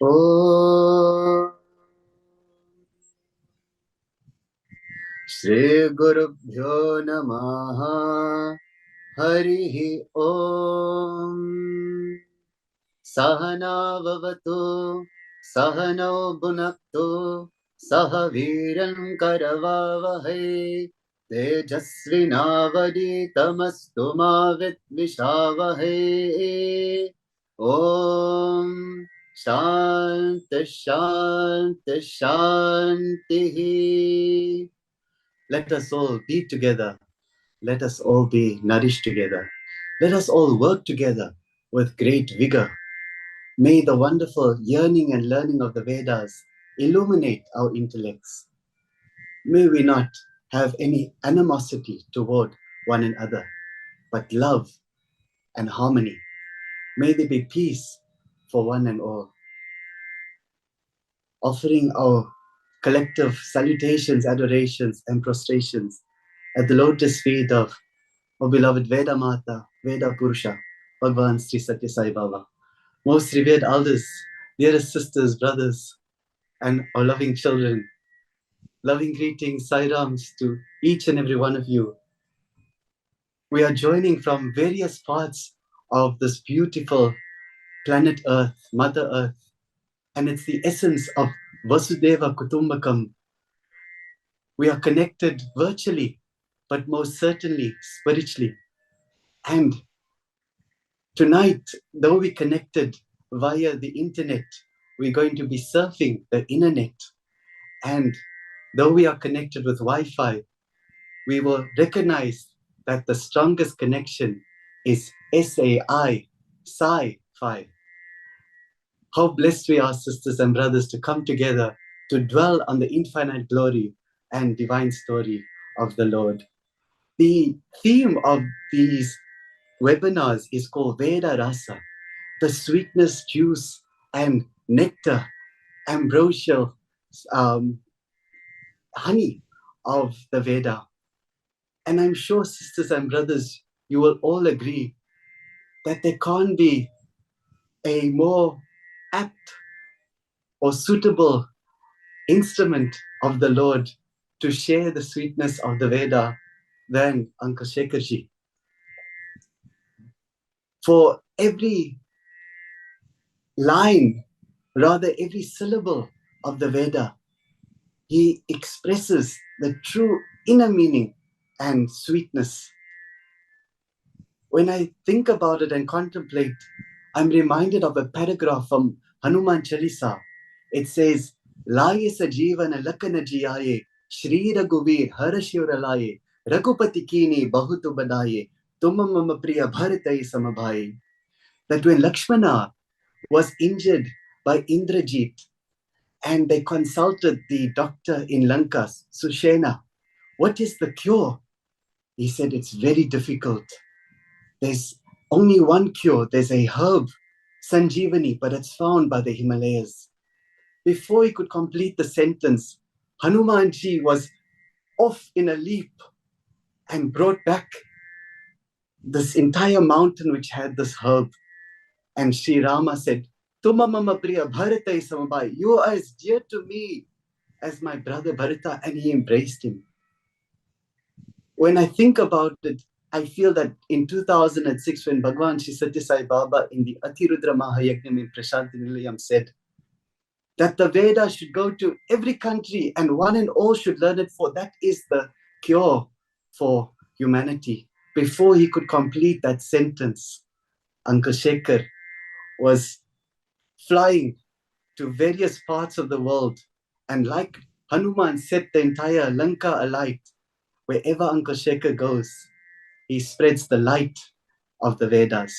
Om Shri Gurubhyo Namaha Harihi Om Sahana Vavatu Sahano Bhunaktu Sahaviran Karavavahai Tejasvinavadi Tamastu Ma Vidvishavahai Om Shanti Shanti Shanti. Let us all be together. Let us all be nourished together. Let us all work together with great vigor. May the wonderful yearning and learning of the Vedas illuminate our intellects. May we not have any animosity toward one another, but love and harmony. May there be peace for one and all. Offering our collective salutations, adorations, and prostrations at the lotus feet of our beloved Veda Mata, Veda Purusha, Bhagavan Sri Satya Sai Baba. Most revered elders, dearest sisters, brothers, and our loving children. Loving greetings, Sairams to each and every one of you. We are joining from various parts of this beautiful planet Earth, Mother Earth, and it's the essence of Vasudeva Kutumbakam. We are connected virtually, but most certainly spiritually. And tonight, though we connected via the internet, we're going to be surfing the internet. And though we are connected with Wi-Fi, we will recognize that the strongest connection is SAI, Sci-Fi. How blessed we are, sisters and brothers, to come together to dwell on the infinite glory and divine story of the Lord. The theme of these webinars is called Veda Rasa, the sweetness, juice, and nectar, ambrosial honey of the Veda. And I'm sure, sisters and brothers, you will all agree that there can't be a more apt or suitable instrument of the Lord to share the sweetness of the Veda than Uncle Shekharji. For every line, rather every syllable of the Veda, he expresses the true inner meaning and sweetness. When I think about it and contemplate, I'm reminded of a paragraph from Hanuman Chalisa. It says, Laye sa jeevana lakana jiyaye, Shri Raghuvir harashuralaye, Raghupati kini bahutu badaye, Tumma mama priya bharatai samabhaye. That when Lakshmana was injured by Indrajit and they consulted the doctor in Lanka, Sushena, what is the cure? He said, it's very difficult. There's only one cure. There's a herb, Sanjeevani, but it's found by the Himalayas. Before he could complete the sentence, Hanumanji was off in a leap and brought back this entire mountain which had this herb. And Sri Rama said, Tuma mama priya bharatai samabhai, you are as dear to me as my brother Bharata, and he embraced him. When I think about it, I feel that in 2006, when Bhagavan Sri Satya Sai Baba in the Atirudra Mahayajnam in Prashanti Nilayam said that the Veda should go to every country and one and all should learn it, for that is the cure for humanity. Before he could complete that sentence, Uncle Shekhar was flying to various parts of the world, and like Hanuman set the entire Lanka alight. Wherever Uncle Shekhar goes, he spreads the light of the Vedas.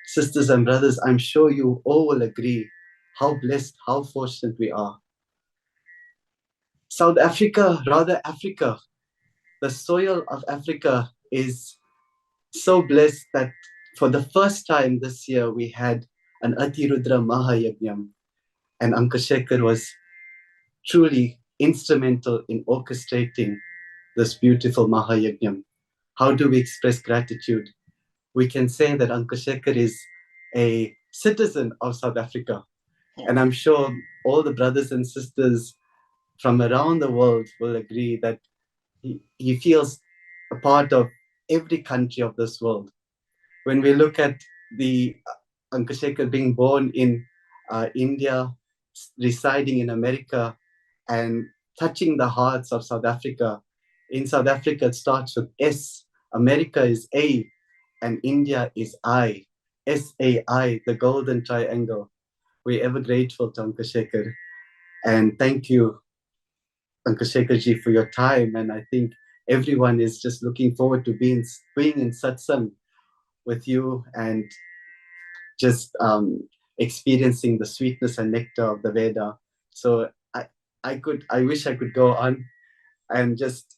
Sisters and brothers, I'm sure you all will agree how blessed, how fortunate we are. South Africa, rather Africa, the soil of Africa is so blessed that for the first time this year, we had an Atirudra Mahayajnam, and Uncle Shekhar was truly instrumental in orchestrating this beautiful Mahayajnam. How do we express gratitude? We can say that Uncle Shekhar is a citizen of South Africa. And I'm sure all the brothers and sisters from around the world will agree that he feels a part of every country of this world. When we look at the Uncle Shekhar being born in India, residing in America, and touching the hearts of South Africa. In South Africa, it starts with S. America is A, and India is I. SAI, the golden triangle. We're ever grateful to Uncle Shekhar. And thank you, Uncle Shekhar for your time. And I think everyone is just looking forward to being in satsang with you and just experiencing the sweetness and nectar of the Veda. So I wish I could go on and just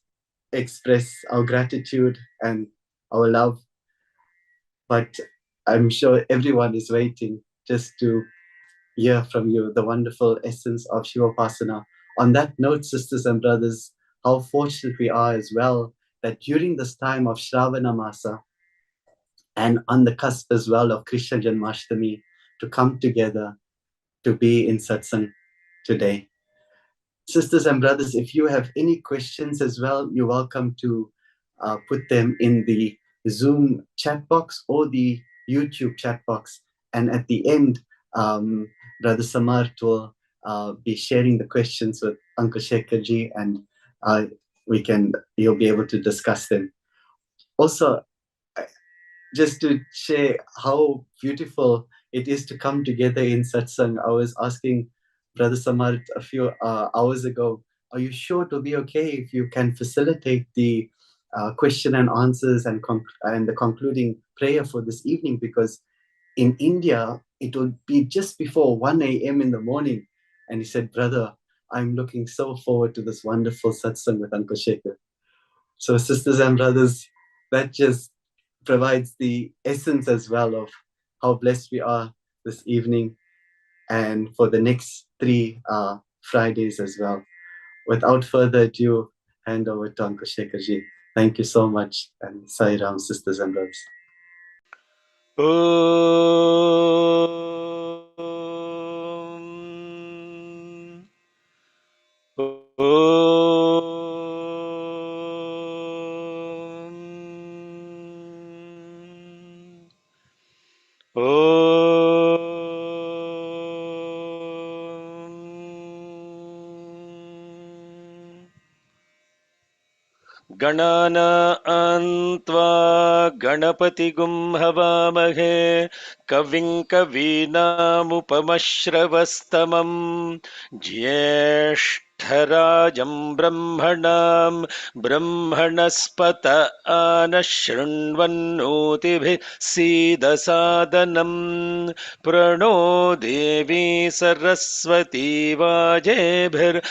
express our gratitude and our love, but I'm sure everyone is waiting just to hear from you the wonderful essence of Shivopasana. On that note, sisters and brothers, how fortunate we are as well that during this time of Shravana Masa, and on the cusp as well of Krishna Janmashtami, to come together to be in satsang today. Sisters and brothers, if you have any questions as well, you're welcome to put them in the Zoom chat box or the YouTube chat box. And at the end, Brother Samart will be sharing the questions with Uncle Shekharji, and uh, you'll be able to discuss them. Also, just to share how beautiful it is to come together in satsang. I was asking Brother Samart a few hours ago, are you sure it'll be okay if you can facilitate the question and answers and the concluding prayer for this evening? Because in India, it will be just before 1 a.m. in the morning. And he said, Brother, I'm looking so forward to this wonderful satsang with Uncle Shekhar. So, sisters and brothers, that just provides the essence as well of how blessed we are this evening and for the next three Fridays as well. Without further ado, hand over to Uncle Shekharji. Thank you so much, and Sai Ram, sisters and brothers. गणानान्त्वा गणपतिगुं हवामहे कविं कवीनामुपमश्रवस्तमम् ज्येष्ठराजं ब्रह्मणां ब्रह्मणस्पत आनः शृण्वन्नोतिभिः सीदसादनम् प्रणो देवी सरस्वती वाजेभिर्वाजिनीवती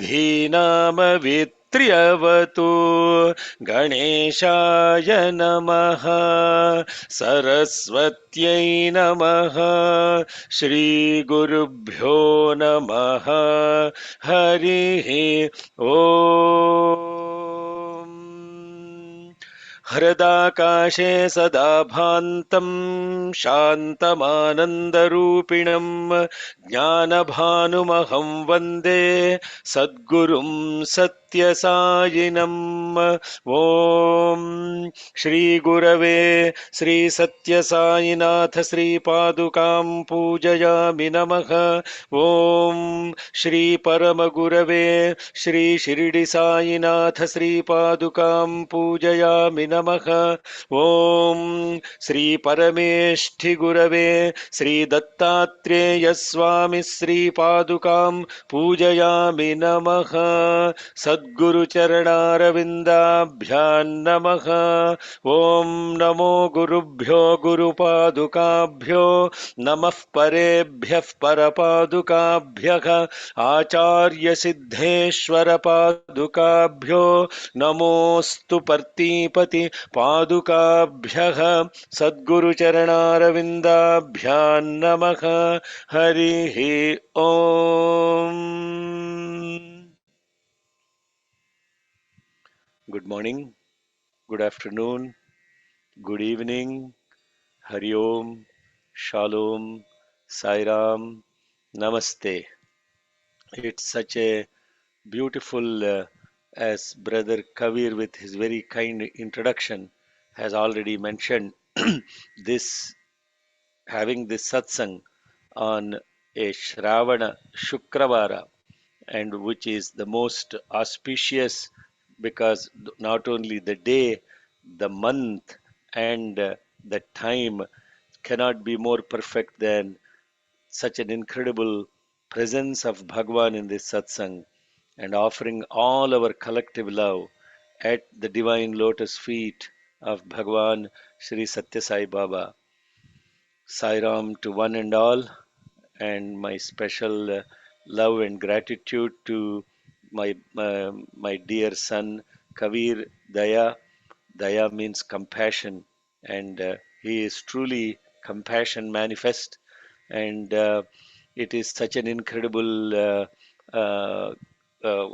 धीनामवित्र्यवतु गणेशाय नमः सरस्वत्यै नमः श्रीगुरुभ्यो नमः हरिः ॐ हृदाकाशे सदा भान्तं शान्तमानन्दरूपिणं ज्ञानभानुमहं वन्दे सद्गुरुं सत्यसायिनम् ॐ श्रीगुरवे श्रीसत्यसायिनाथ श्रीपादुकां पूजयामि नमः ॐ श्रीपरमगुरवे श्रीशिरिडिसायिनाथ श्रीपादुकां पूजयामि नमः ॐ श्रीपरमेष्ठिगुरवे श्रीदत्तात्रेयस्वामि श्रीपादुकां पूजयामि नमः सद्गुरुचरणारविन्दाभ्यां नमः ॐ नमो गुरुभ्यो गुरुपादुकाभ्यो नमः परेभ्यः परपादुकाभ्यः आचार्यसिद्धेश्वरपादुकाभ्यो नमोऽस्तु पर्तीपति पादुकाभ्यः सद्गुरुचरणारविन्दाभ्यां नमः हरिः ॐ Good morning, good afternoon, good evening, Hari Om, Shalom, Sairam, Namaste. It's such a beautiful, as Brother Kavir, with his very kind introduction, has already mentioned, this having this satsang on a Shravana Shukravara, and which is the most auspicious because not only the day, the month, and the time cannot be more perfect than such an incredible presence of Bhagwan in this satsang, and offering all our collective love at the divine lotus feet of Bhagwan Sri Satya Sai Baba. Sai Ram to one and all, and my special love and gratitude to my dear son Kavir Daya. Daya means compassion, and he is truly compassion manifest. And it is such an incredible uh,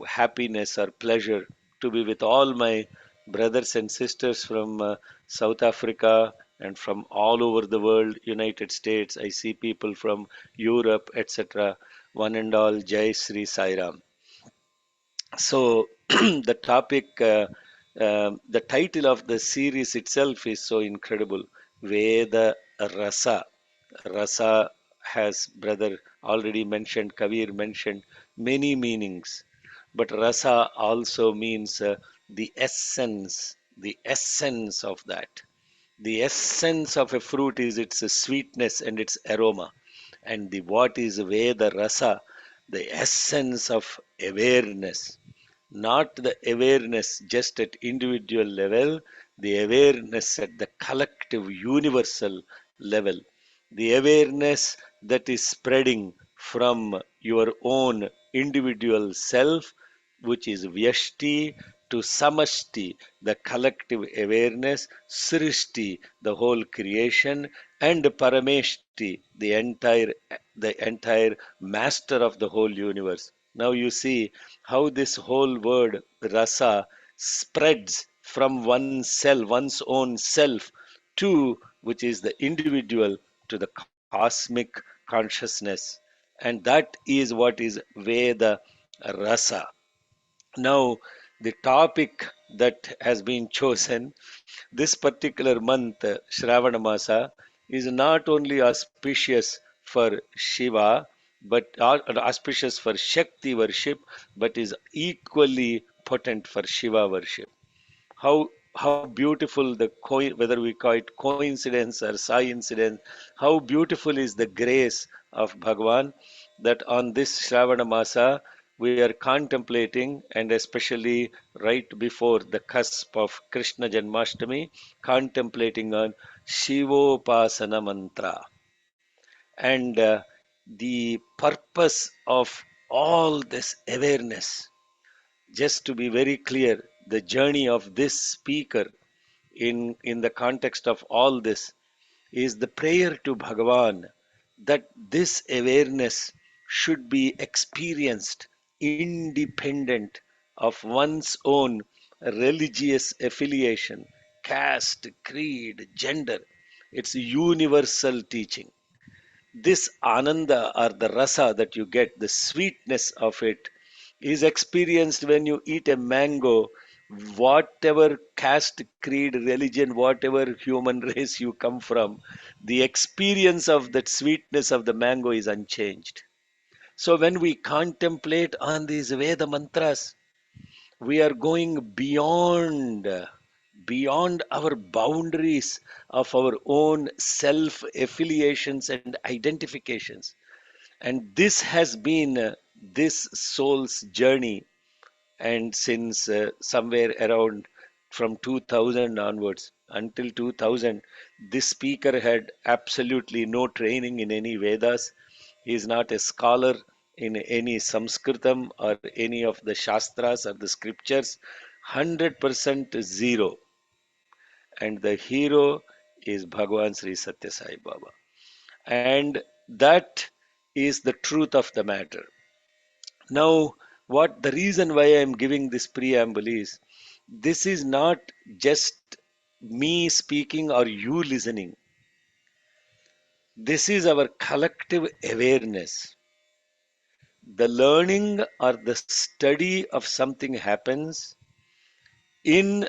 happiness or pleasure to be with all my brothers and sisters from South Africa and from all over the world, United States. I see people from Europe, etc. One and all, Jai Sri Sairam. So the topic, the title of the series itself is so incredible. Veda Rasa. Rasa has brother already mentioned, Kabir mentioned many meanings, but rasa also means the essence of that. The essence of a fruit is its sweetness and its aroma, and the what is Veda Rasa, the essence of awareness, not the awareness just at individual level, the awareness at the collective universal level, the awareness that is spreading from your own individual self, which is Vyashti, to Samashti, the collective awareness, Srishti, the whole creation, and Parameshti, the entire master of the whole universe. Now you see how this whole word rasa spreads from one's own self to which is the individual to the cosmic consciousness, and that is what is Veda rasa. Now the topic that has been chosen this particular month, Shravana Masa, is not only auspicious for Shiva, but auspicious for Shakti worship, but is equally potent for Shiva worship. How beautiful whether we call it coincidence or incidence, how beautiful is the grace of Bhagwan that on this Shravana Masa we are contemplating, and especially right before the cusp of Krishna Janmashtami, contemplating on Shivopasana Mantra. And the purpose of all this awareness, just to be very clear, the journey of this speaker in the context of all this is the prayer to Bhagavan that this awareness should be experienced independent of one's own religious affiliation, caste, creed, gender. It's universal teaching. This ananda or the rasa that you get, the sweetness of it, is experienced when you eat a mango, whatever caste, creed, religion, whatever human race you come from, the experience of that sweetness of the mango is unchanged. So when we contemplate on these Veda mantras, we are going beyond our boundaries of our own self affiliations and identifications, and this has been this soul's journey. And since somewhere around from 2000 onwards until 2000, this speaker had absolutely no training in any Vedas. He is not a scholar in any Sanskritam or any of the Shastras or the scriptures. 100% zero. And the hero is Bhagwan Sri Satya Sai Baba. And that is the truth of the matter. Now, what the reason why I am giving this preamble is this is not just me speaking or you listening. This is our collective awareness. The learning or the study of something happens in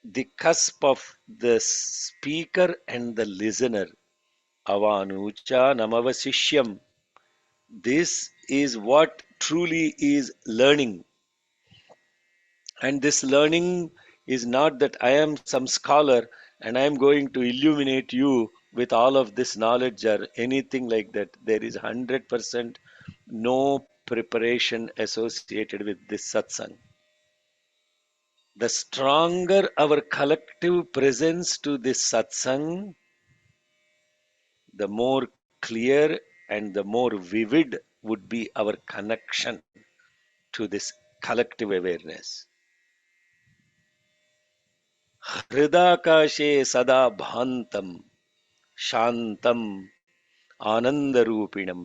the cusp of the speaker and the listener. Avanucha namavasishyam. This is what truly is learning. And this learning is not that I am some scholar and I am going to illuminate you with all of this knowledge or anything like that. There is 100% no preparation associated with this satsang. The stronger our collective presence to this satsang, the more clear and the more vivid would be our connection to this collective awareness. हृदाकाशे सदा भान्तं शान्तं आनन्दरूपिणं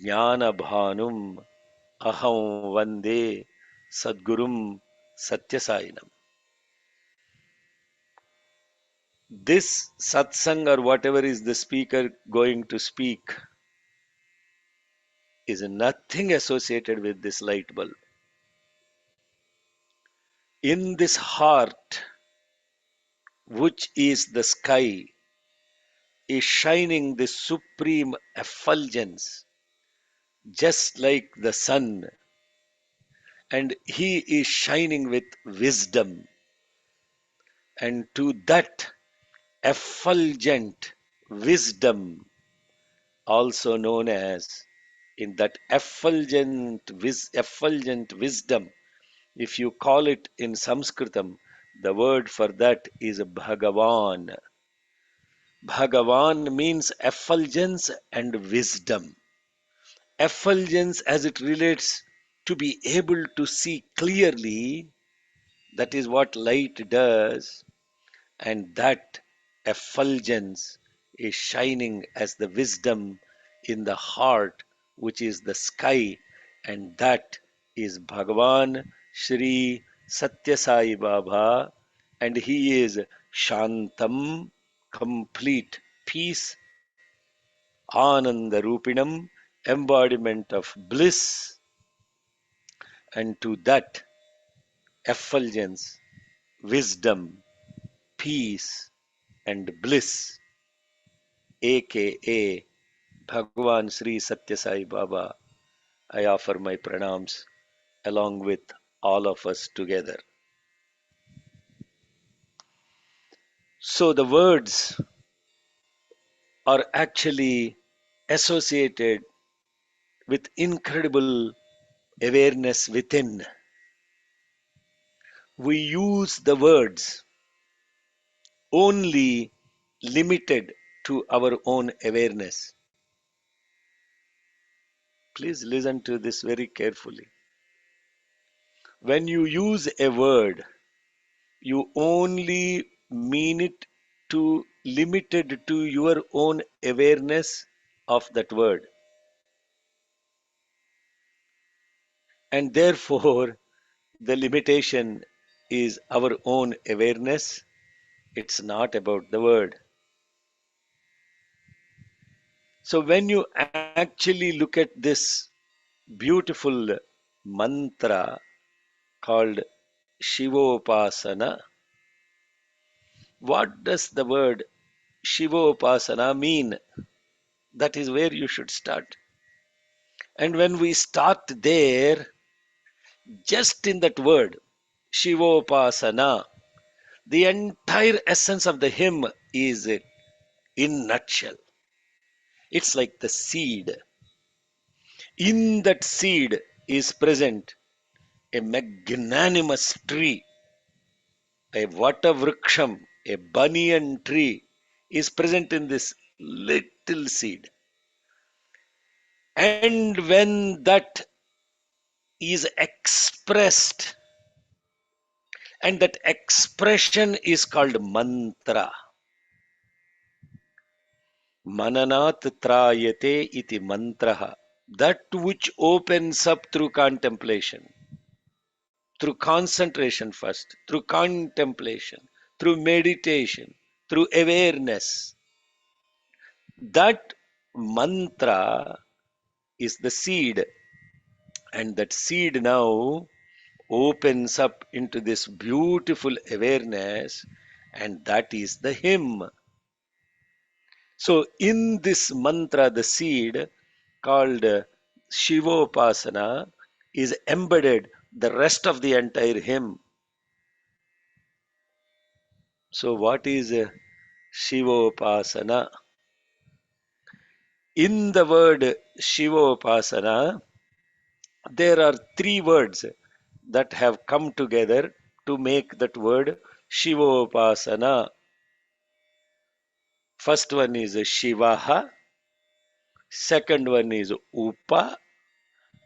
ज्ञानभानुम् अहं वन्दे सद्गुरुं सत्यसायिनम्. This satsang or whatever is the speaker going to speak is nothing associated with this light bulb. In this heart, which is the sky, is shining the supreme effulgence, just like the sun, and he is shining with wisdom. And to that effulgent wisdom, also known as in that effulgent wisdom, if you call it in Sanskritam, the word for that is Bhagavan. Bhagavan means effulgence and wisdom. Effulgence as it relates to be able to see clearly, that is what light does, and that effulgence is shining as the wisdom in the heart, which is the sky, and that is Bhagavan Shri Satya Sai Baba, and he is Shantam, complete peace, Ananda Rupinam, embodiment of bliss, and to that effulgence, wisdom, peace, and bliss, aka Bhagwan Sri Satya Sai Baba, I offer my pranams along with all of us together. So the words are actually associated with incredible awareness within. We use the words only limited to our own awareness. Please listen to this very carefully. When you use a word, you only mean it to limited to your own awareness of that word, and therefore the limitation is our own awareness. It's not about the word. So when you actually look at this beautiful mantra called Shivopasana, what does the word Shivopasana mean? That is where you should start. And when we start there, just in that word, Shivopasana, the entire essence of the hymn is in nutshell. It's like the seed. In that seed is present a magnanimous tree, a vatavraksham, a banyan tree is present in this little seed. And when that is expressed, and that expression is called mantra. Mananat trayate iti mantraha. That which opens up through contemplation, through concentration first, through contemplation, through meditation, through awareness. That mantra is the seed, and that seed now opens up into this beautiful awareness, and that is the hymn. So, in this mantra, the seed called Shivopasana is embedded the rest of the entire hymn. So, what is Shivopasana? In the word Shivopasana, there are three words that have come together to make that word Shivopasana. First one is Shivaha, second one is Upa,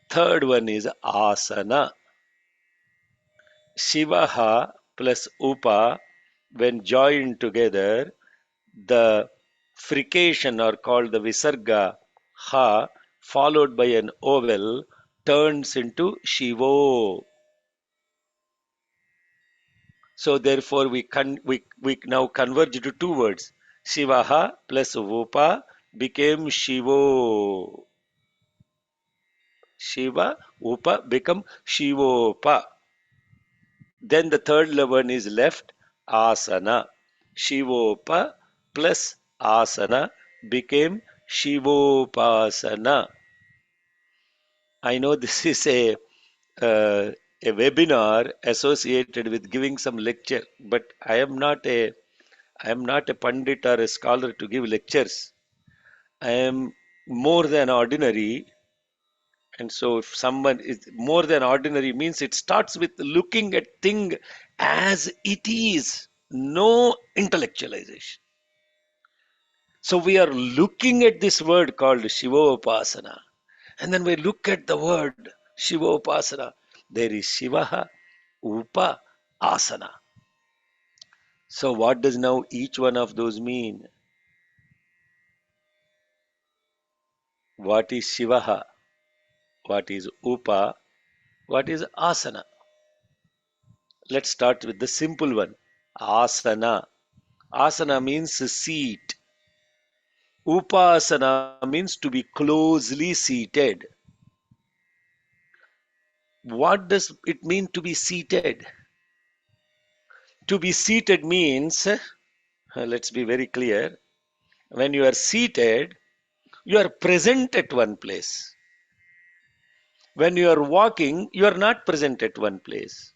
third one is Asana. Shivaha plus Upa, when joined together, the frication or called the Visarga Ha followed by an vowel turns into Shivo. So therefore we now converge to two words. Shivaha plus Upa became Shivo. Shiva, Upa become Shivopa. Then the third one is left, Asana. Shivopa plus Asana became Shivopasana. I know this is a webinar associated with giving some lecture, but I am not a pandit or a scholar to give lectures. I am more than ordinary. And so if someone is more than ordinary means it starts with looking at thing as it is, no intellectualization. So we are looking at this word called Shivopasana. And then we look at the word Shivopasana. There is Shivaha, Upa, Asana. So what does now each one of those mean? What is Shivaha? What is Upa? What is Asana? Let's start with the simple one. Asana. Asana means seat. Upasana means to be closely seated. What does it mean to be seated? To be seated means, let's be very clear, when you are seated, you are present at one place. When you are walking, you are not present at one place.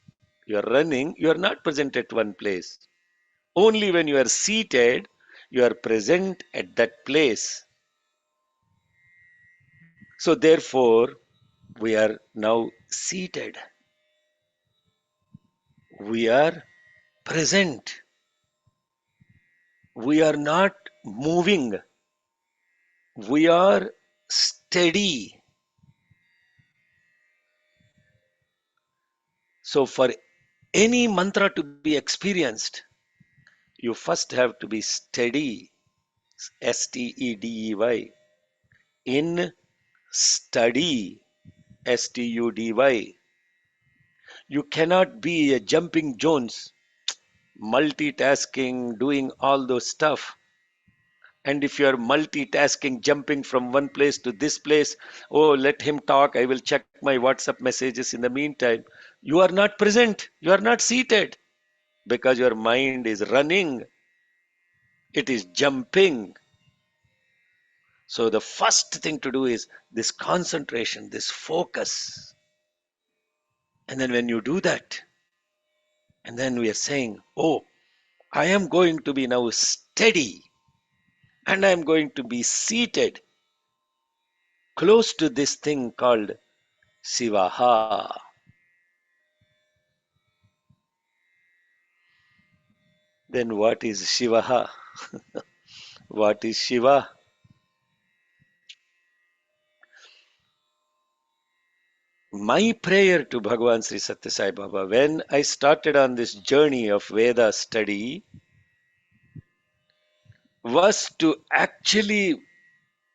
You are running, you are not present at one place. Only when you are seated, you are present at that place. So therefore, we are now seated. We are present. We are not moving. We are steady. So for any mantra to be experienced, you first have to be steady. Steady. In study. Study. You cannot be a jumping Jones, multitasking, doing all those stuff. And if you are multitasking, jumping from one place to this place, oh, let him talk, I will check my WhatsApp messages in the meantime. You are not present, you are not seated because your mind is running, it is jumping. So, the first thing to do is this concentration, this focus. And then when you do that, and then we are saying, oh, I am going to be now steady and I am going to be seated close to this thing called Sivaha. Then what is Shivaha? What is Shiva? My prayer to Bhagavan Sri Satya Sai Baba when I started on this journey of Veda study was to actually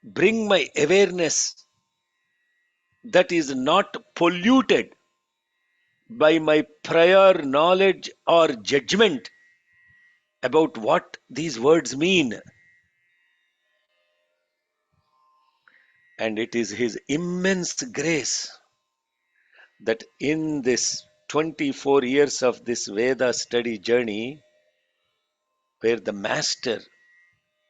bring my awareness that is not polluted by my prior knowledge or judgment about what these words mean. And it is his immense grace that in this 24 years of this Veda study journey, where the master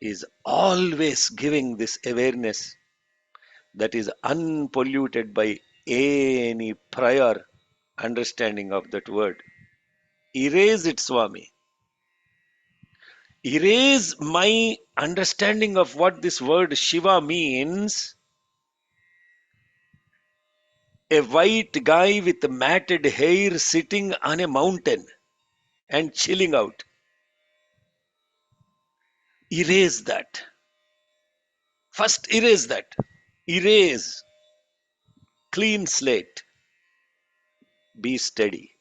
is always giving this awareness that is unpolluted by any prior understanding of that word. Erase it, Swami. Erase my understanding of what this word Shiva means. A white guy with matted hair sitting on a mountain and chilling out. Erase that. First, erase that. Erase. Clean slate. Be steady.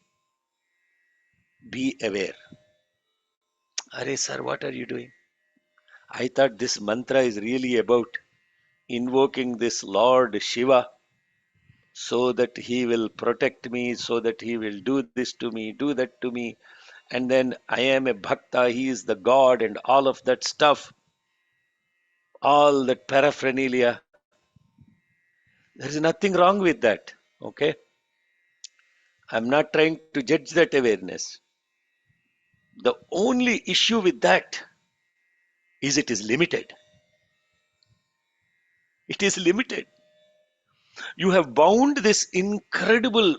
Be aware. Arey, sir, what are you doing? I thought this mantra is really about invoking this Lord Shiva so that he will protect me, so that he will do this to me, do that to me. And then I am a bhakta, he is the God, and all of that stuff, all that paraphernalia. There is nothing wrong with that. Okay? I'm not trying to judge that awareness. The only issue with that is it is limited. It is limited. You have bound this incredible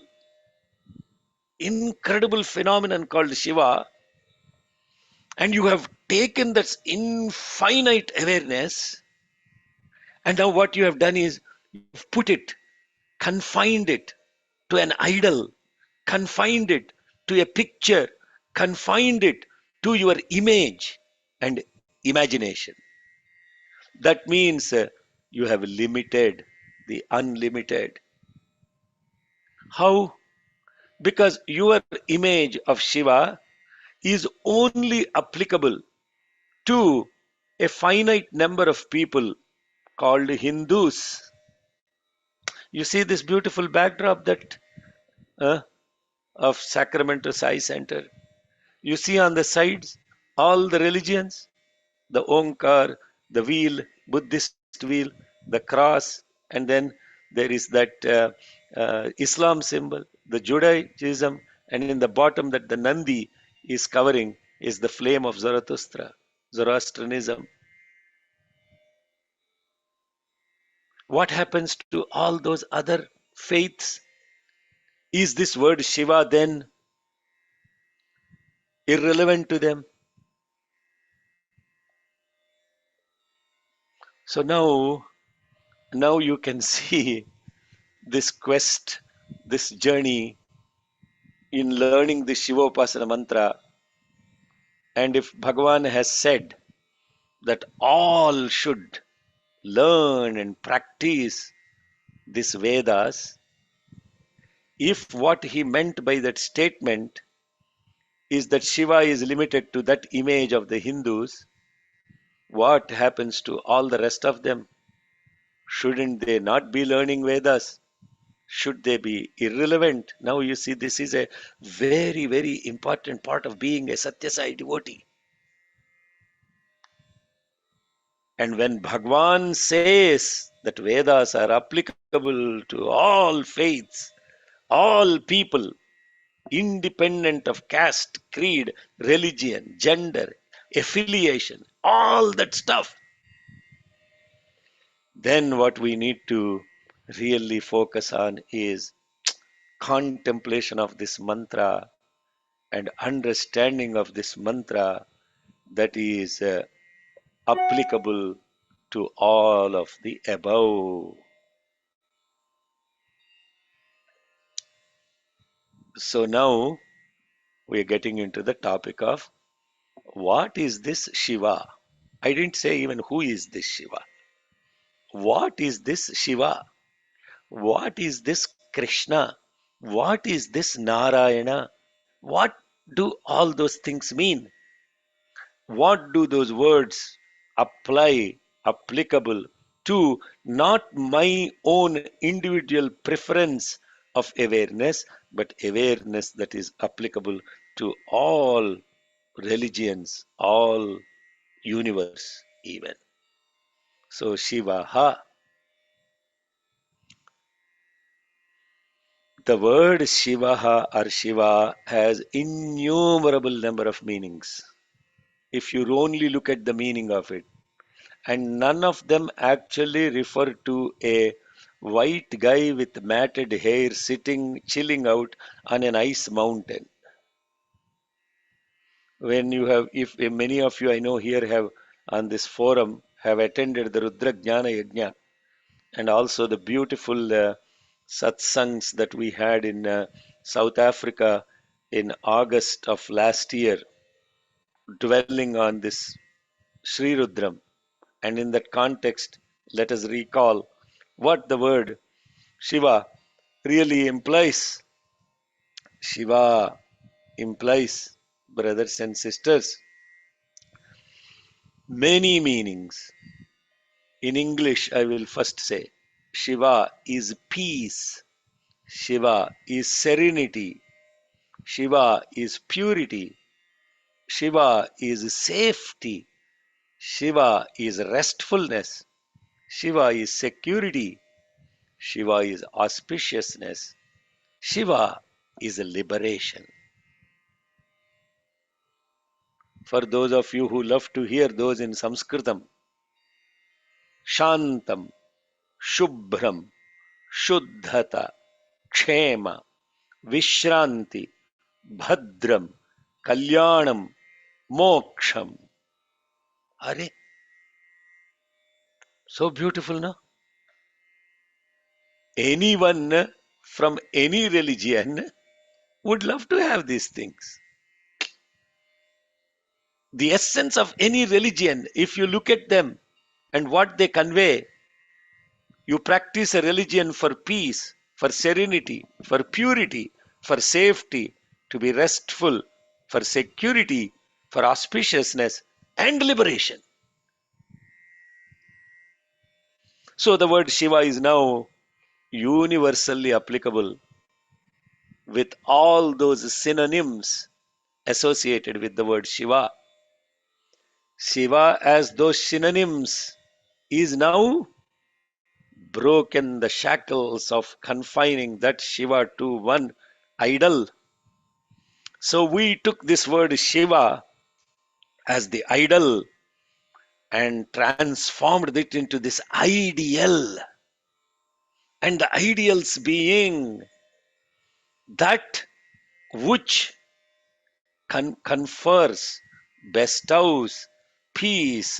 phenomenon called Shiva, and you have taken that infinite awareness, and now what you have done is you've put it, confined it to an idol, confined it to a picture, confined it to your image and imagination. That means you have limited the unlimited. How? Because your image of Shiva is only applicable to a finite number of people called Hindus. You see this beautiful backdrop that uh, of Sacramento Sai Center. You see on the sides all the religions, the Omkar, the wheel, Buddhist wheel, the cross, and then there is that Islam symbol, the Judaism, and in the bottom that the Nandi is covering is the flame of Zarathustra, Zoroastrianism. What happens to all those other faiths? Is this word Shiva then irrelevant to them? So now you can see this quest, this journey in learning the Shivopasana mantra. And if Bhagavan has said that all should learn and practice this Vedas, if what he meant by that statement is that Shiva is limited to that image of the Hindus, what happens to all the rest of them? Shouldn't they not be learning Vedas? Should they be irrelevant? Now you see, this is a very, very important part of being a Satyasai devotee. And when Bhagwan says that Vedas are applicable to all faiths, all people, independent of caste, creed, religion, gender, affiliation, all that stuff, then what we need to really focus on is contemplation of this mantra and understanding of this mantra that is applicable to all of the above. So now we are getting into the topic of what is this Shiva? I didn't say even who is this Shiva. What is this Shiva? What is this Krishna? What is this Narayana? What do all those things mean? What do those words applicable to not my own individual preference of awareness, but awareness that is applicable to all religions, all universe even. So Shiva ha, The word Shivaha or Shiva has innumerable number of meanings. If you only look at the meaning of it, and none of them actually refer to a white guy with matted hair sitting chilling out on an ice mountain. When you have, if many of you I know here have on this forum have attended the Rudra Jnana Yajna and also the beautiful satsangs that we had in South Africa in August of last year, dwelling on this Sri Rudram. And in that context, let us recall what the word Shiva really implies. Shiva implies, brothers and sisters, many meanings. In English, I will first say Shiva is peace, Shiva is serenity, Shiva is purity, Shiva is safety, Shiva is restfulness, Shiva is security, Shiva is auspiciousness, Shiva is a liberation. For those of you who love to hear those in Sanskritam, Shantam, Shubhram, Shuddhata, Kshema, Vishranti, Bhadram, Kalyanam, Moksham. Are so beautiful, no? Anyone from any religion would love to have these things. The essence of any religion, if you look at them and what they convey, you practice a religion for peace, for serenity, for purity, for safety, to be restful, for security, for auspiciousness and liberation. So the word Shiva is now universally applicable with all those synonyms associated with the word Shiva. Shiva, as those synonyms, is now broken the shackles of confining that Shiva to one idol. So we took this word Shiva as the idol and transformed it into this ideal. And the ideals being that which confers, bestows peace,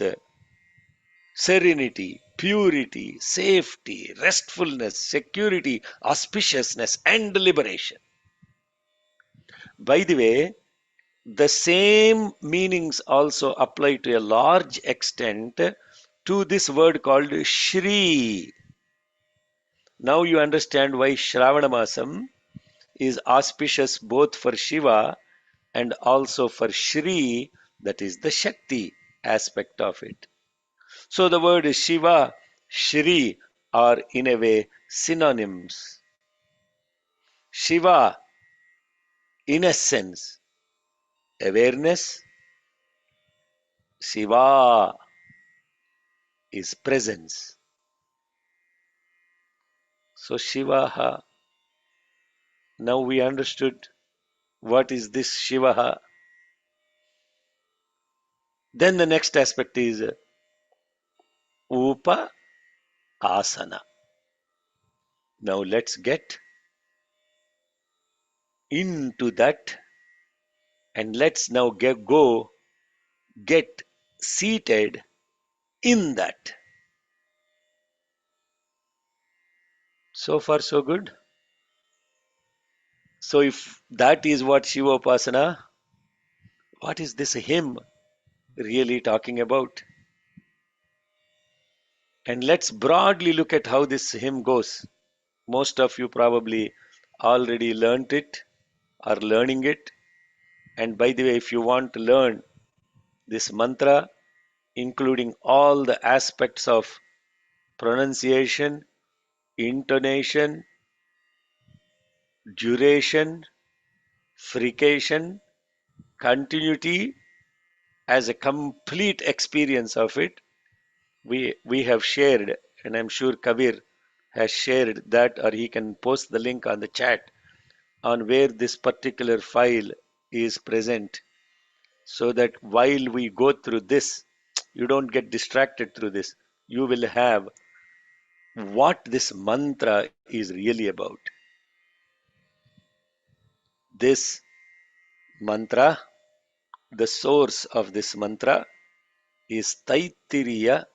serenity, purity, safety, restfulness, security, auspiciousness, and liberation. By the way, the same meanings also apply to a large extent to this word called Shri. Now you understand why Shravana Masam is auspicious both for Shiva and also for Shri, that is the Shakti aspect of it. So the word Shiva, Shri are in a way synonyms. Shiva, in essence, awareness. Shiva is presence. So Shivaha, now we understood what is this Shivaha. Then the next aspect is Upa Asana. Now let's get into that and let's now get seated in that. So far so good. So if that is what Shivopasana, what is this hymn really talking about? And let's broadly look at how this hymn goes. Most of you probably already learnt it, are learning it. And by the way, if you want to learn this mantra, including all the aspects of pronunciation, intonation, duration, frication, continuity, as a complete experience of it, we have shared, and I'm sure Kabir has shared that, or he can post the link on the chat on where this particular file is present, so that while we go through this, you don't get distracted through this. You will have what this mantra is really about. This mantra, the source of this mantra is Taittiriya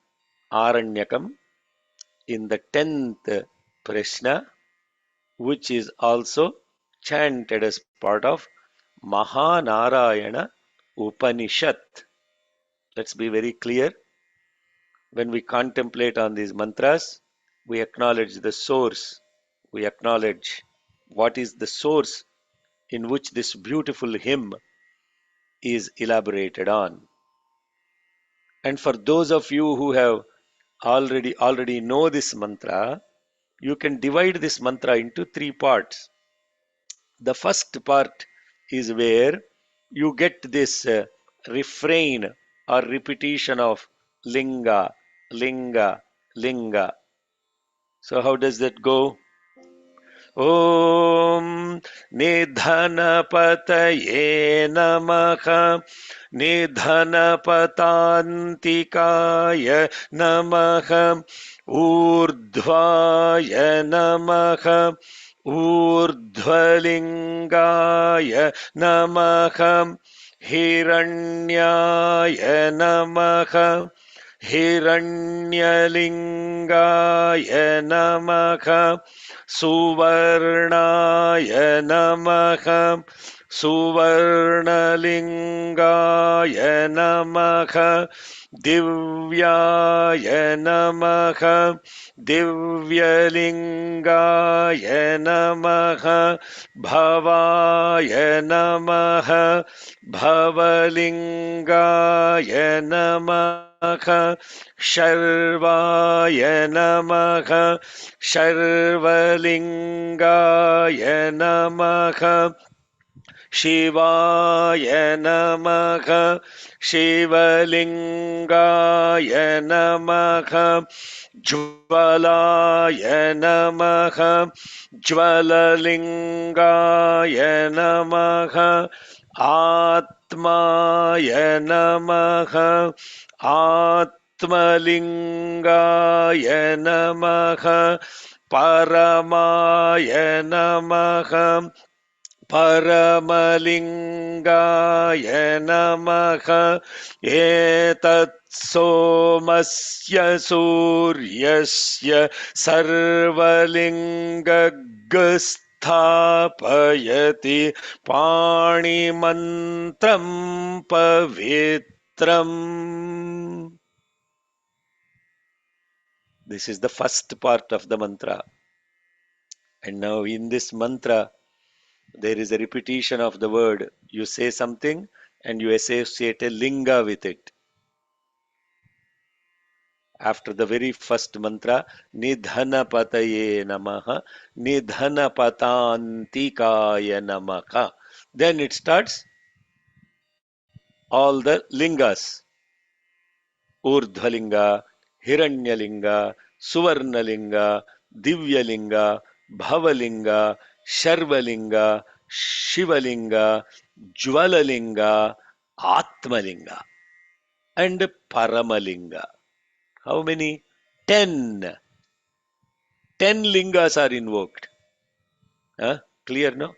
Aranyakam in the 10th Prashna, which is also chanted as part of Mahanarayana Upanishad. Let's be very clear. When we contemplate on these mantras, we acknowledge the source. We acknowledge what is the source in which this beautiful hymn is elaborated on. And for those of you who have already know this mantra, you can divide this mantra into three parts. The first part is where you get this refrain or repetition of linga, linga, linga. So how does that go? ॐ निधनपतये नमः निधनपतान्तिकाय नमः ऊर्ध्वाय नमः ऊर्ध्वलिङ्गाय नमः हिरण्याय नमः हिरण्यलिङ्गाय नमः सुवर्णाय नमः सुवर्णलिङ्गाय नमः दिव्याय नमः दिव्यलिङ्गाय नमः भवाय नमः भवलिङ्गाय नमः शर्वाय नमः शर्वलिङ्गाय नमः शिवाय नमः शिवलिङ्गाय नमः ज्वलाय नमः ज्वललिङ्गाय नमः आत्माय नमः आत्मलिङ्गाय नमः परमाय नमः परमलिङ्गाय नमः एतत् सोमस्य सूर्यस्य सर्वलिङ्गस्थापयति पाणिमन्त्रं पवित्रम्. This is the first part of the mantra. And now in this mantra, there is a repetition of the word. You say something and you associate a linga with it. After the very first mantra, Nidhanapataye namaha, Nidhanapatantikaya namaha. Then it starts all the lingas. Urdhvalinga, Hiranyalinga, Suvarnalinga, Divyalinga, Bhavalinga, Sharvalinga, Shivalinga, Jwalalinga, Atmalinga, and Paramalinga. How many? 10. 10 lingas are invoked. Clear, no?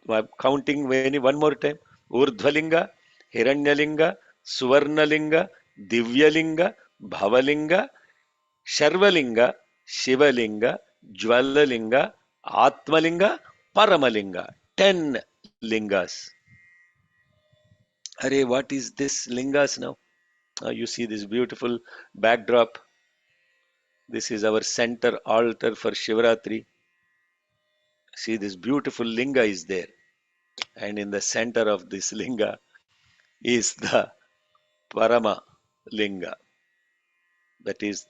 I'm counting one more time. Urdhvalinga, Hiranyalinga, Suvarnalinga, Divyalinga, Bhavalinga, Sharvalinga, Shivalinga, Jwalalinga, Atmalinga, Paramalinga. 10 lingas. Arey, what is this lingas now? You see this beautiful backdrop. This is our center altar for Shivaratri. See, this beautiful linga is there. And in the center of this linga is the Parama linga. That is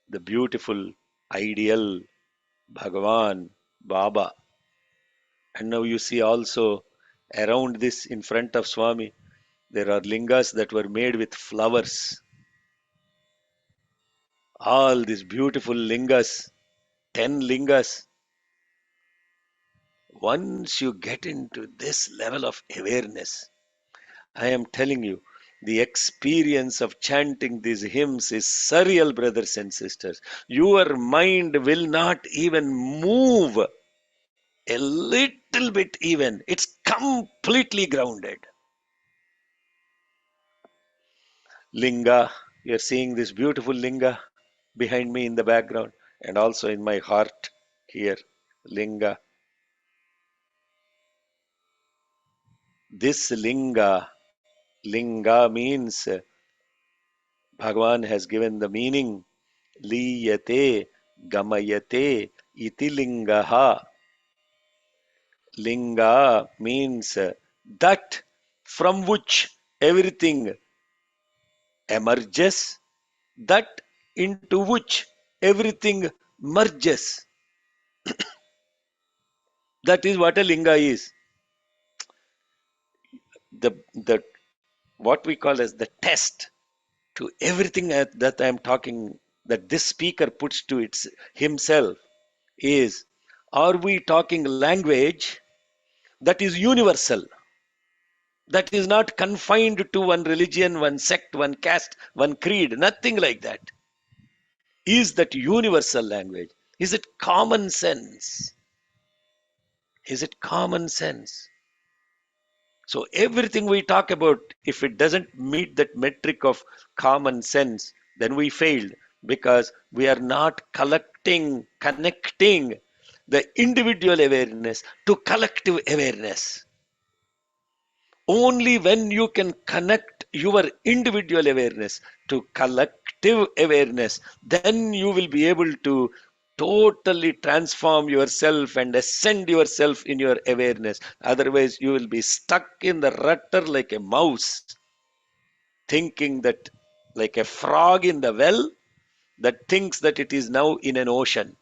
the beautiful, ideal Bhagavan, Baba. And now you see also around this in front of Swami, there are lingas that were made with flowers. All these beautiful lingas, 10 lingas. Once you get into this level of awareness, I am telling you, the experience of chanting these hymns is surreal, brothers and sisters. Your mind will not even move a little bit, even. It's completely grounded. Linga, you're seeing this beautiful linga behind me in the background and also in my heart here. Linga. This linga means Bhagavan has given the meaning liyate gamayate iti lingaha. Linga means that from which everything emerges, that into which everything merges. That is what a linga is. The what we call as the test to everything that I am talking, that this speaker puts to its himself, is, are we talking language that is universal, that is not confined to one religion, one sect, one caste, one creed, nothing like that? Is that universal language? Is it common sense? Is it common sense? So everything we talk about, if it doesn't meet that metric of common sense, then we failed, because we are not connecting the individual awareness to collective awareness. Only when you can connect your individual awareness to collective awareness, then you will be able to totally transform yourself and ascend yourself in your awareness. Otherwise, you will be stuck in the rutter like a mouse, thinking that, like a frog in the well that thinks that it is now in an ocean.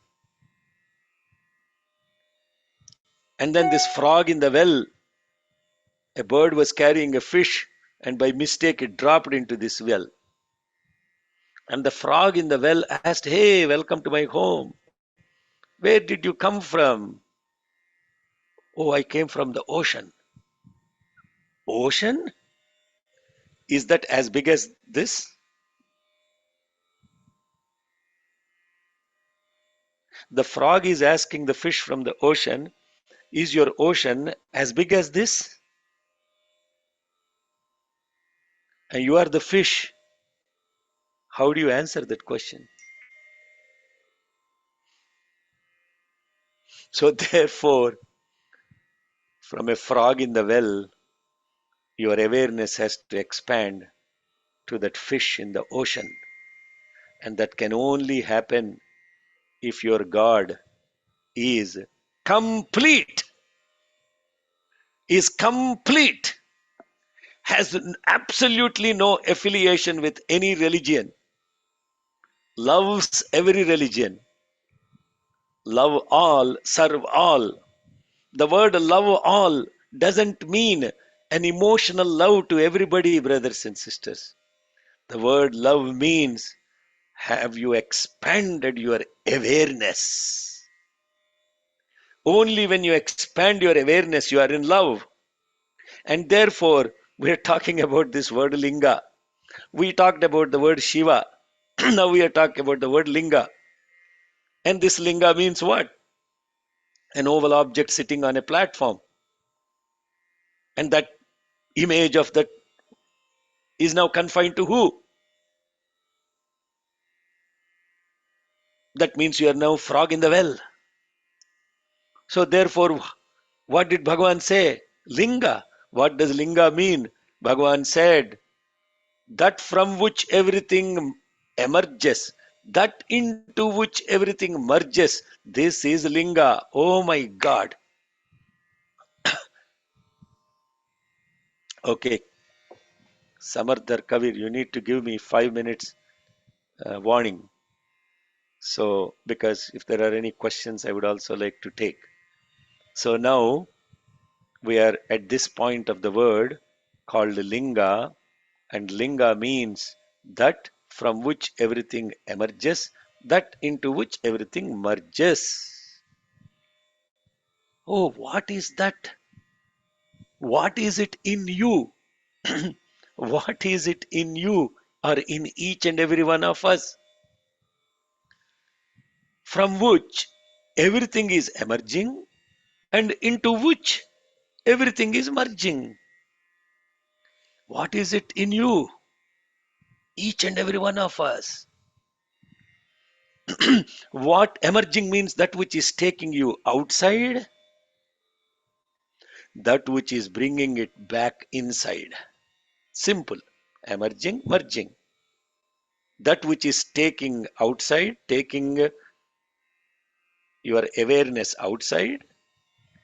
And then this frog in the well, a bird was carrying a fish, and by mistake it dropped into this well. And the frog in the well asked, "Hey, welcome to my home. Where did you come from?" "Oh, I came from the ocean." "Ocean? Is that as big as this?" The frog is asking the fish from the ocean, "Is your ocean as big as this?" And you are the fish. How do you answer that question? So, therefore, from a frog in the well, your awareness has to expand to that fish in the ocean. And that can only happen if your God is complete, is complete, has absolutely no affiliation with any religion, loves every religion, love all, serve all. The word love all doesn't mean an emotional love to everybody, brothers and sisters. The word love means, have you expanded your awareness? Only when you expand your awareness, you are in love. And therefore, we're talking about this word linga. We talked about the word Shiva. Now we are talking about the word linga. And this linga means what? An oval object sitting on a platform. And that image of that is now confined to who? That means you are now frog in the well. So therefore, what did Bhagavan say? Linga. What does linga mean? Bhagavan said, that from which everything emerges, that into which everything merges, this is linga. Oh my God. Okay, Samardhar Kavir, you need to give me 5 minutes warning. So, because if there are any questions, I would also like to take. So now we are at this point of the word called linga, and linga means that from which everything emerges, that into which everything merges. Oh, what is that? What is it in you? What is it in you or in each and every one of us from which everything is emerging and into which everything is merging? What is it in you? Each and every one of us. What emerging means that which is taking you outside, that which is bringing it back inside. Simple. Emerging, merging. That which is taking outside, taking your awareness outside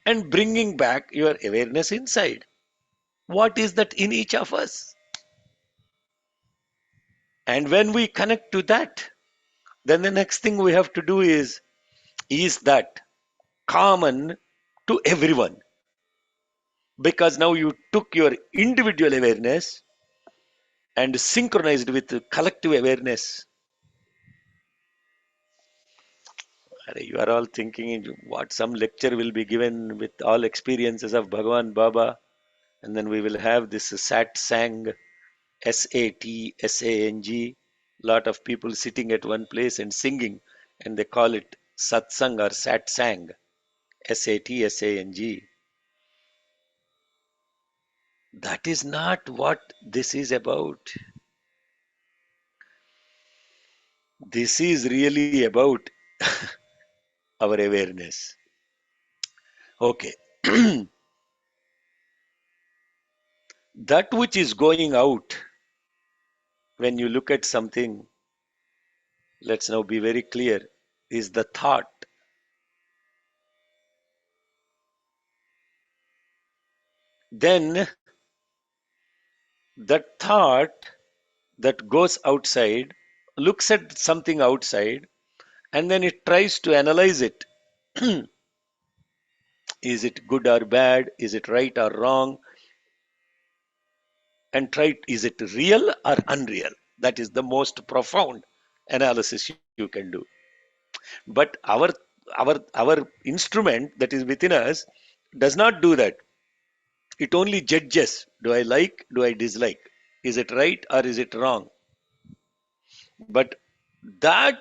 and bringing back your awareness inside. What is that in each of us? And when we connect to that, then the next thing we have to do is that common to everyone? Because now you took your individual awareness and synchronized with the collective awareness. You are all thinking what some lecture will be given with all experiences of Bhagavan Baba, and then we will have this sat sang, SATSANG, lot of people sitting at one place and singing, and they call it satsang or sat sang, SATSANG. That is not what this is about. This is really about our awareness. Okay. That which is going out when you look at something, let's now be very clear, is the thought. Then that thought that goes outside looks at something outside and then it tries to analyze it. Is it good or bad? Is it right or wrong? And try, is it real or unreal? That is the most profound analysis you can do. But our instrument that is within us does not do that. It only judges. Do I like? Do I dislike? Is it right or is it wrong? But that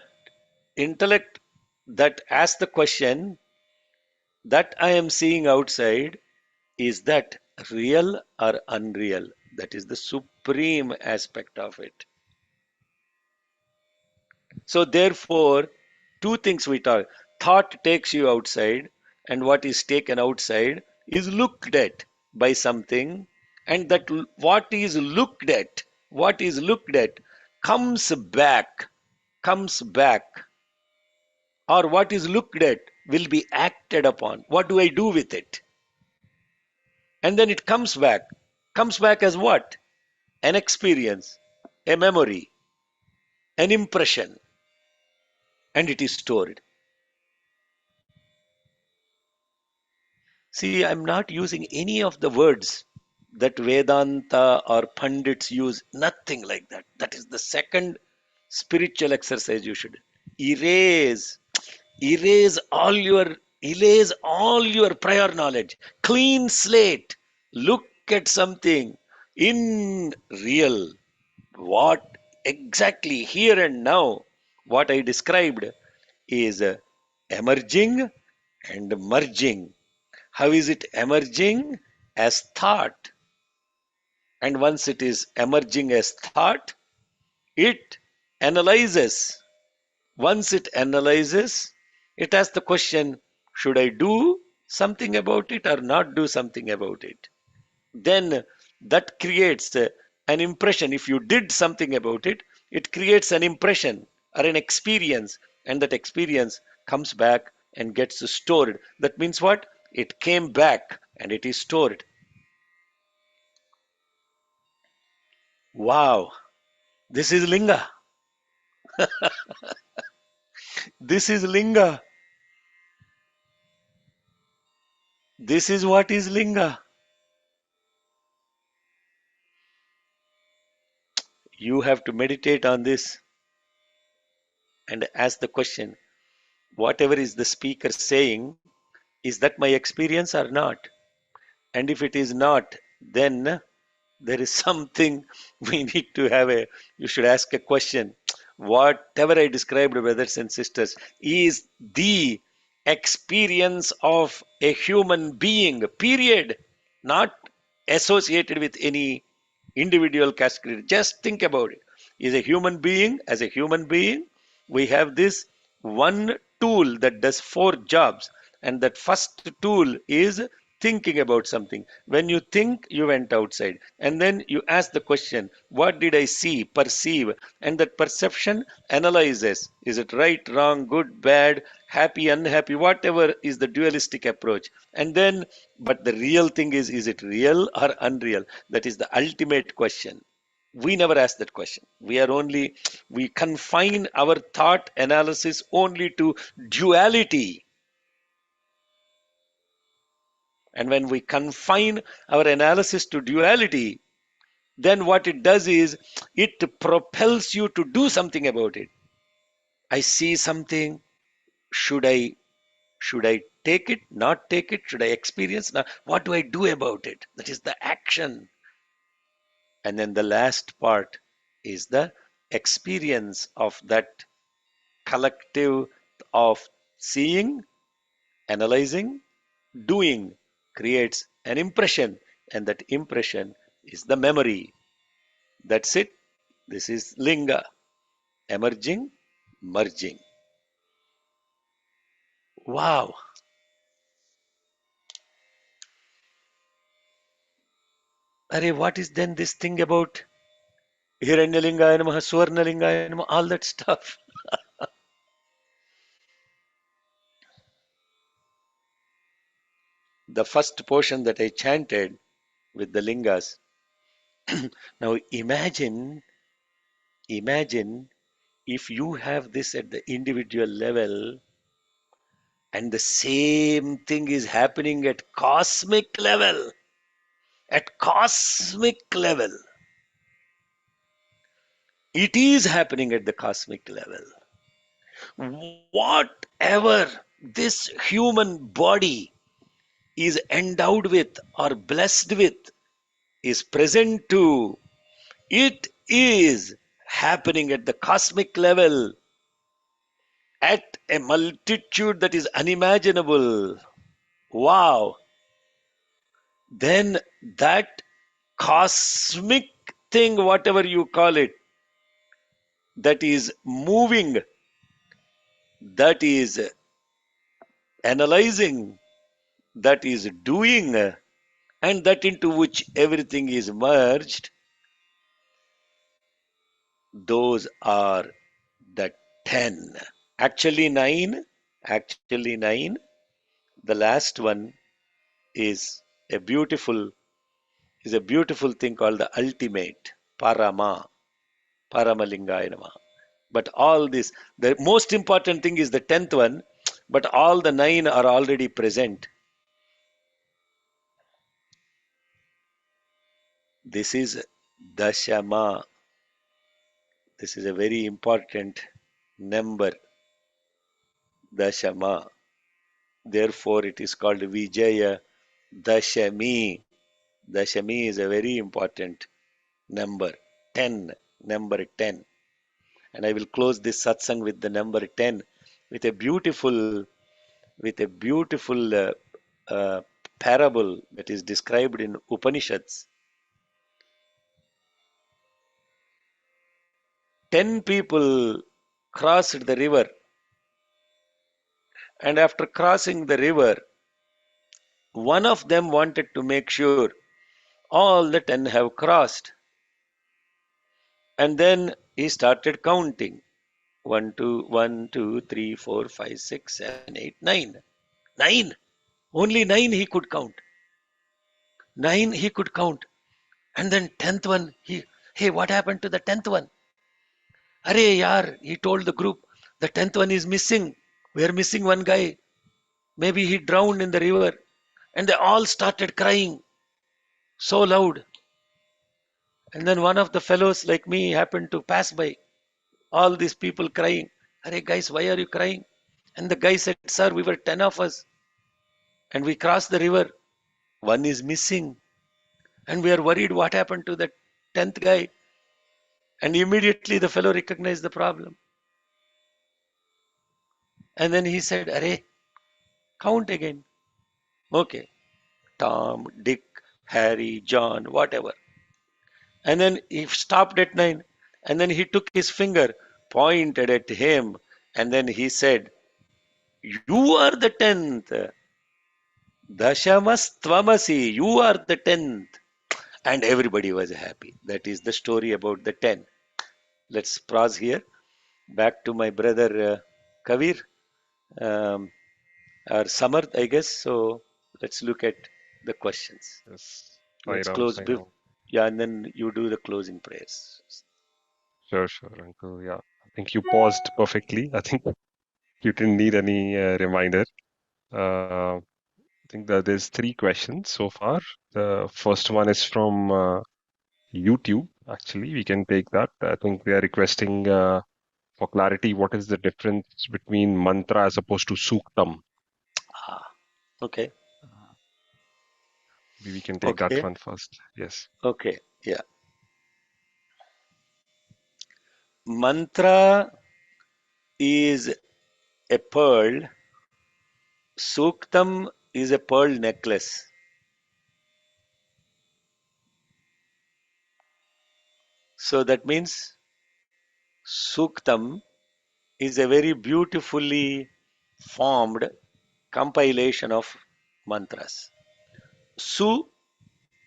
intellect that asks the question that I am seeing outside, is that real or unreal? That is the supreme aspect of it. So, therefore, two things we talk. Thought takes you outside, and what is taken outside is looked at by something, and that what is looked at comes back, or what is looked at will be acted upon. What do I do with it? And then it comes back as what? An experience, a memory, an impression, and it is stored. See, I'm not using any of the words that Vedanta or Pandits use, nothing like that. That is the second spiritual exercise you should erase. Erase all your erase all your prior knowledge. Clean slate. Look at something in real. What exactly here and now, what I described is emerging and merging. How is it emerging? As thought. And once it is emerging as thought, it analyzes. Once it analyzes, it asks the question, should I do something about it or not do something about it? Then that creates an impression. If you did something about it, it creates an impression or an experience, and that experience comes back and gets stored. That means what? It came back and it is stored. Wow, this is Linga. This is Linga. This is what is Linga. You have to meditate on this and ask the question, whatever is the speaker saying, Is that my experience or not? And if it is not, then there is something we need to have a, you should ask a question. Whatever I described, brothers and sisters, is the experience of a human being, period, not associated with any individual category. Just think about it. Is a human being, as a human being, we have this one tool that does four jobs, and that first tool is thinking about something. When you think, you went outside, and then you ask the question, what did I see, perceive? And that perception analyzes, is it right, wrong, good, bad, happy, unhappy, whatever is the dualistic approach. And then, but the real thing is it real or unreal? That is the ultimate question. We never ask that question. We are only, we confine our thought analysis only to duality. And when we confine our analysis to duality, then what it does is it propels you to do something about it. I see something. Should I should I take it, not take it? Should I experience? Now, what do I do about it? That is the action. And then the last part is the experience of that collective of seeing, analyzing, doing creates an impression, and that impression is the memory. That's it. This is linga, emerging, merging. Wow. Arey, what is then this thing about Hiranyalingaya Namaha, Swarnalingaya Namaha, all that stuff? The first portion that I chanted with the lingas. Now imagine if you have this at the individual level and the same thing is happening at cosmic level. At cosmic level. It is happening at the cosmic level. Whatever this human body is endowed with or blessed with is present to, it is happening at the cosmic level at a multitude that is unimaginable. Wow. Then that cosmic thing, whatever you call it, that is moving, that is analyzing, that is doing, and that into which everything is merged, those are the 10. Actually, 9. Actually, 9. The last one is a beautiful is a beautiful thing called the ultimate parama, paramalingaya nama. But all this, the most important thing is the 10th one, but all the 9 are already present. This is dashama. This is a very important number, dashama. Therefore, it is called Vijaya Dashami. Dashami is a very important number. 10. Number 10. And I will close this satsang with the number 10 with a beautiful with a beautiful parable that is described in Upanishads. 10 people crossed the river, and after crossing the river, one of them wanted to make sure all the 10 have crossed. And then he started counting. 1, 2, 1, 2, 3, 4, 5, 6, 7, 8, 9. 9. Only 9 he could count. 9 he could count. And then 10th one, hey, what happened to the 10th one? Arey yaar, he told the group, the 10th one is missing. We are missing one guy. Maybe he drowned in the river. And they all started crying so loud. And then one of the fellows like me happened to pass by. All these people crying. Arey guys, why are you crying? And the guy said, sir, we were 10 of us. And we cross the river. One is missing. And we are worried what happened to the 10th guy. And immediately the fellow recognized the problem. And then he said, Arey, count again. Okay. Tom, Dick, Harry, John, whatever. And then he stopped at 9. And then he took his finger, pointed at him, and then he said, You are the 10th. Dashamas Tvamasi. You are the 10th. And everybody was happy. That is the story about the 10. Let's pause here. Back to my brother Kavir, um, or Samarth, I guess. So let's look at the questions. Yes. Sai Let's Ram, close. Sai Ram. Yeah, and then you do the closing prayers. Sure, sure, Uncle. Yeah. I think you paused perfectly. I think you didn't need any reminder. I think that there's three questions so far. The first one is from YouTube. Actually, we can take that. I think they are requesting for clarity, what is the difference between mantra as opposed to suktam? Ah, okay. Maybe we can take that Okay. one first. Yes. Okay. Yeah. Mantra is a pearl. Suktam is a pearl necklace. So that means Suktam is a very beautifully formed compilation of mantras. Su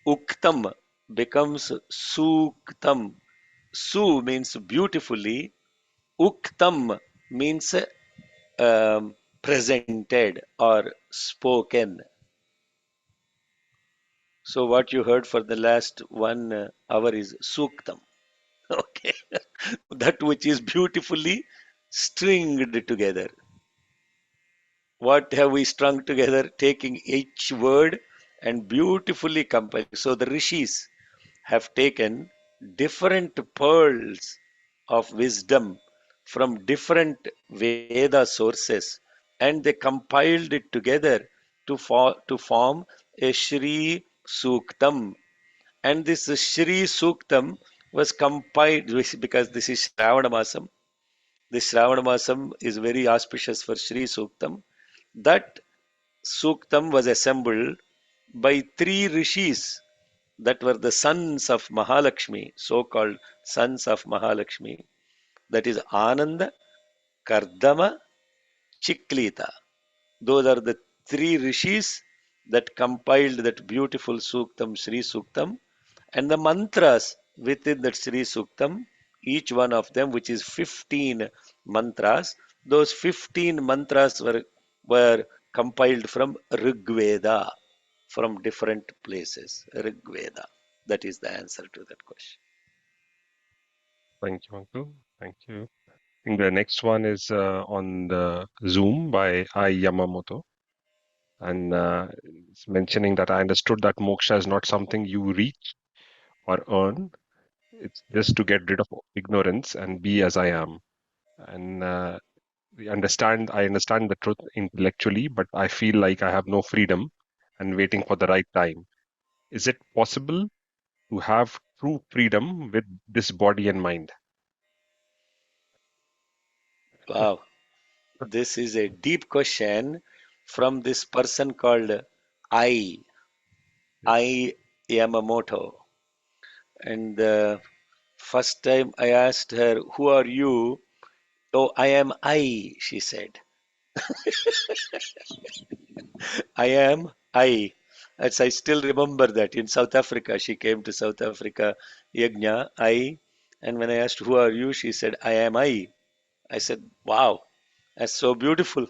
Uktam becomes Suktam. Su means beautifully. Uktam means presented or spoken. So what you heard for the last 1 hour is Suktam. Okay. That which is beautifully stringed together. What have we strung together? Taking each word and beautifully compiling. So the rishis have taken different pearls of wisdom from different Veda sources and they compiled it together to form a Shri Suktam. And this Shri Suktam was compiled because this is Shravana Masam. This Shravana Masam is very auspicious for Shri Suktam. That Suktam was assembled by three rishis that were the sons of Mahalakshmi, so called sons of Mahalakshmi. That is Ananda, Kardama, Chiklita. Those are the three rishis that compiled that beautiful Suktam, Sri Suktam, and the mantras within that Sri Suktam, each one of them, which is 15 mantras, those 15 mantras were compiled from Rigveda, from different places. Rigveda. That is the answer to that question. Thank you, Uncle. Thank you. I think the next one is on the Zoom by I Yamamoto. And it's mentioning that I understood that moksha is not something you reach or earn. It's just to get rid of ignorance and be as I am. And I understand the truth intellectually, but I feel like I have no freedom and waiting for the right time. Is it possible to have true freedom with this body and mind? Wow. This is a deep question from this person called I. Yes. I Yamamoto. And the first time I asked her, Who are you? Oh, I am I, she said. I am I. As I still remember that in South Africa, she came to South Africa, Yajna, I. And when I asked, Who are you? She said, I am I. I said, Wow, that's so beautiful.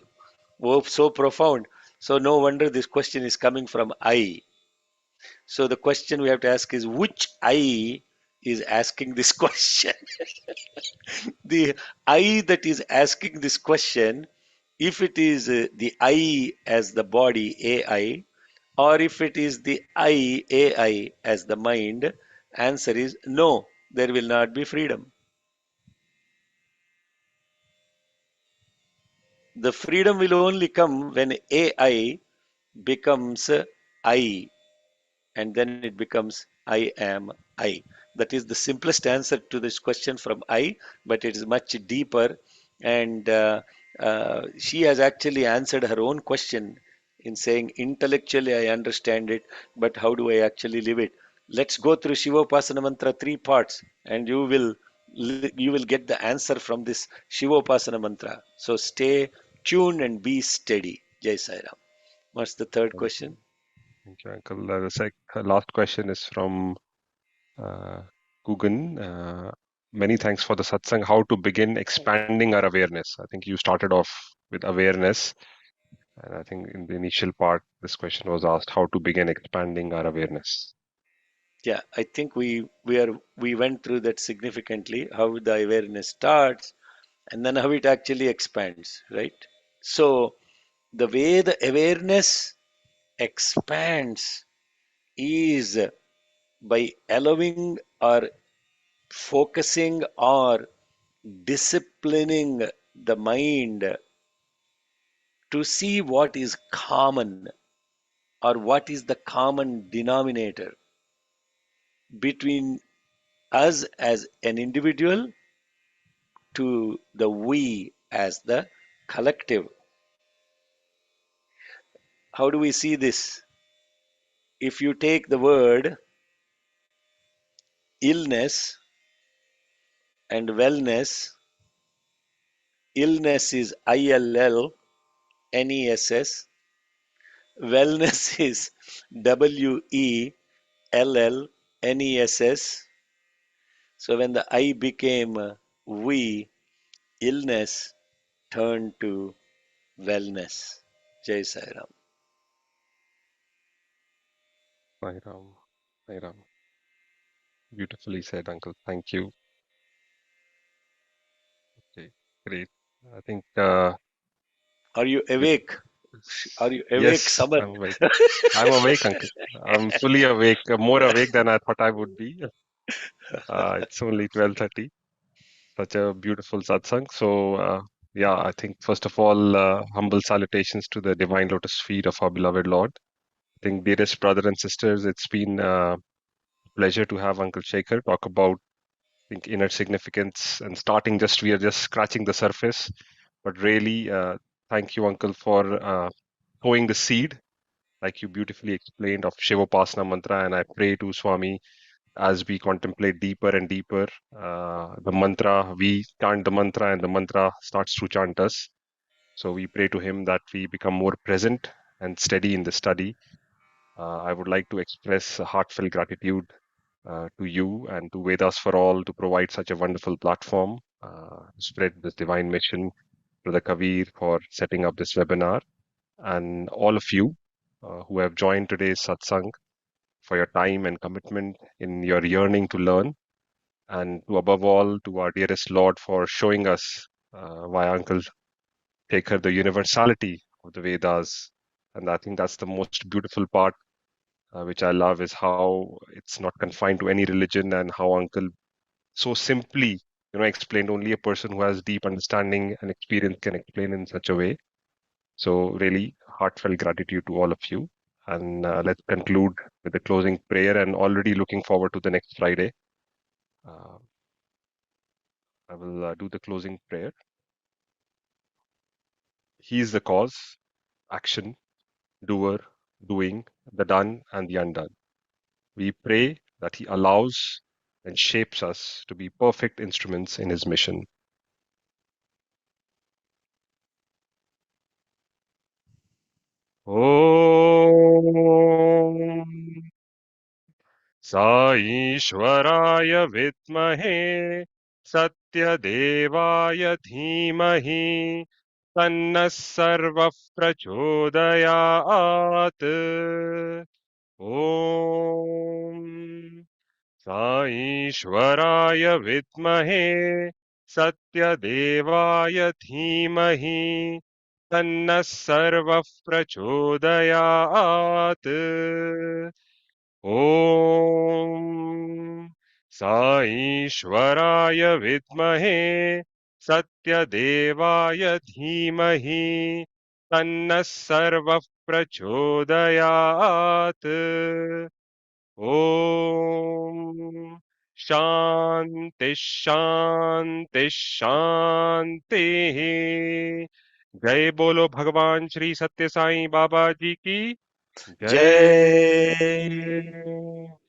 Oh, so profound. So no wonder this question is coming from I. So the question we have to ask is which I is asking this question? The I that is asking this question, if it is the I as the body AI, or if it is the I AI as the mind, answer is no, there will not be freedom. The freedom will only come when AI becomes I, and then it becomes I am I. That is the simplest answer to this question from I, but it is much deeper. And she has actually answered her own question in saying, intellectually I understand it, but how do I actually live it? Let's go through Shivopasana Mantra three parts, and you will get the answer from this Shivopasana Mantra. So stay tuned and be steady. Jai Sai Ram. What's the third Thank question? you. Thank you, Uncle. Last question is from uh, Kugan. Many thanks for the satsang. How to begin expanding our awareness? I think you started off with awareness, and I think in the initial part, this question was asked how to begin expanding our awareness. Yeah, I think we went through that significantly, how the awareness starts and then how it actually expands, right? So the way the awareness expands is by allowing or focusing or disciplining the mind to see what is common or what is the common denominator between us as an individual to the we as the collective. How do we see this? If you take the word illness and wellness, illness is ILLNESS, wellness is WELLNESS. So when the I became we, illness turned to wellness. Jai Sai Ram. Sairam, Sairam. Beautifully said, Uncle. Thank you. Okay, great. I think Are you with awake? Are you awake, yes, Samarth? I'm awake. I'm awake, Uncle. I'm fully awake, more awake than I thought I would be. It's only 12:30. Such a beautiful satsang. So, yeah, I think first of all, humble salutations to the divine lotus feet of our beloved Lord. I think, dearest brother and sisters, it's been a pleasure to have Uncle Shekhar talk about, I think, inner significance and starting just, we are just scratching the surface. But really, thank you, Uncle, for sowing the seed, like you beautifully explained, of Shivopasana Mantra. And I pray to Swami as we contemplate deeper and deeper the mantra, we chant the mantra and the mantra starts to chant us. So we pray to him that we become more present and steady in the study. I would like to express a heartfelt gratitude to you and to Vedas for All to provide such a wonderful platform to spread this divine mission, to the Kavir for setting up this webinar, and all of you who have joined today's satsang, for your time and commitment in your yearning to learn, and to above all, to our dearest Lord for showing us via Uncle Shekhar the universality of the Vedas. And I think that's the most beautiful part, which I love, is how it's not confined to any religion, and how Uncle so simply, explained. Only a person who has deep understanding and experience can explain in such a way. So really, heartfelt gratitude to all of you. And let's conclude with the closing prayer, and already looking forward to the next Friday. Uh, I will do the closing prayer. He is the cause, action, doer, doing, the done, and the undone. We pray that He allows and shapes us to be perfect instruments in His mission. Om Saishwaraya Vidmahe Satyadevaya Dhimahi Tanna Sarva Prachodayat. Om साईश्वराय विद्महे सत्यदेवाय धीमहि तन्नः सर्वः प्रचोदयात् ॐ साईश्वराय विद्महे सत्यदेवाय धीमहि तन्नः सर्वः प्रचोदयात्। ओम शांति शांति शांति। जय बोलो भगवान श्री सत्य साईं बाबा जी की जय। जय।